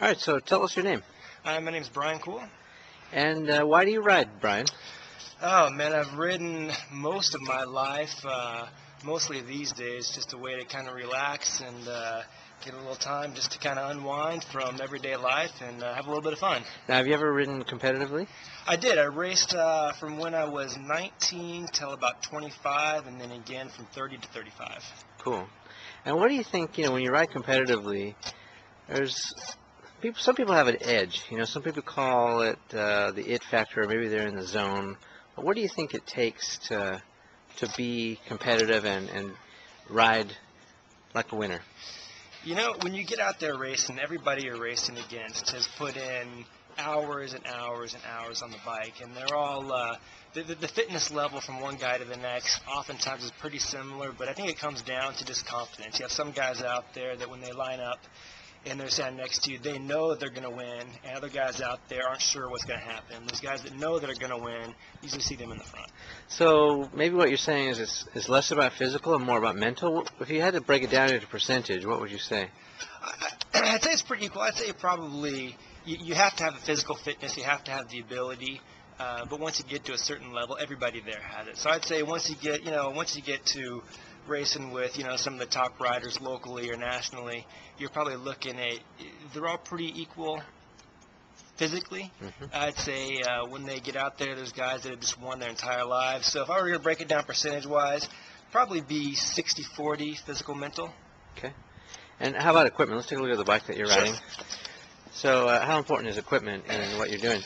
All right, so tell us your name. Hi, my name's Brian Cool. And why do you ride, Brian? Oh man, I've ridden most of my life, mostly these days, just a way to kind of relax and get a little time just to kind of unwind from everyday life and have a little bit of fun. Now, have you ever ridden competitively? I did. I raced from when I was 19 till about 25, and then again from 30 to 35. Cool. And what do you think, when you ride competitively, some people have an edge. Some people call it the it factor, or maybe they're in the zone. But what do you think it takes to be competitive and ride like a winner? When you get out there racing, everybody you're racing against has put in hours and hours and hours on the bike, and they're all the fitness level from one guy to the next oftentimes is pretty similar, but I think it comes down to just confidence. You have some guys out there that when they line up and they're standing next to you, they know that they're going to win, and other guys out there aren't sure what's going to happen. Those guys that know that are going to win, usually see them in the front. So maybe what you're saying is it's less about physical and more about mental. If you had to break it down into percentage, what would you say? I'd say it's pretty equal. I'd say probably you have to have the physical fitness, you have to have the ability, but once you get to a certain level, everybody there has it. So I'd say once you get to racing with some of the top riders locally or nationally, you're probably looking at, they're all pretty equal physically. I'd say when they get out there, there's guys that have just won their entire lives. So if I were going to break it down percentage wise, probably be 60-40 physical mental. Okay. And how about equipment? Let's take a look at the bike that you're riding. So how important is equipment in what you're doing?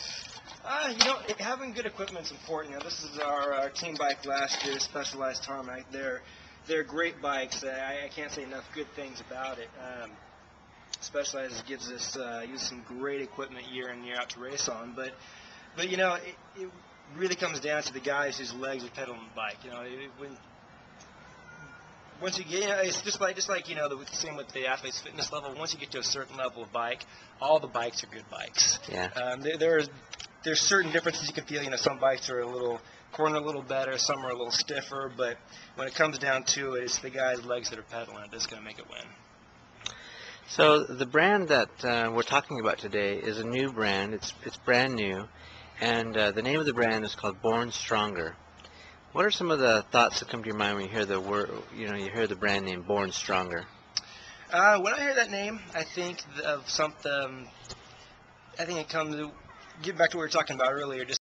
Having good equipment is important. This is our team bike last year, Specialized Tarmac. They're great bikes. I can't say enough good things about it. Specialized gives us some great equipment year in, year out to race on. But it really comes down to the guys whose legs are pedaling the bike. Once you get, it's just like the same with the athlete's fitness level. Once you get to a certain level of bike, all the bikes are good bikes. Yeah. There's certain differences you can feel. Some bikes are corner a little better, some are a little stiffer, but when it comes down to it, it's the guy's legs that are pedaling it that's going to make it win. So the brand that we're talking about today is a new brand. It's brand new, and the name of the brand is called BornStronger. What are some of the thoughts that come to your mind when you hear the word, you hear the brand name BornStronger? When I hear that name, I think of something. I think it comes. Get back to what we were talking about earlier. Just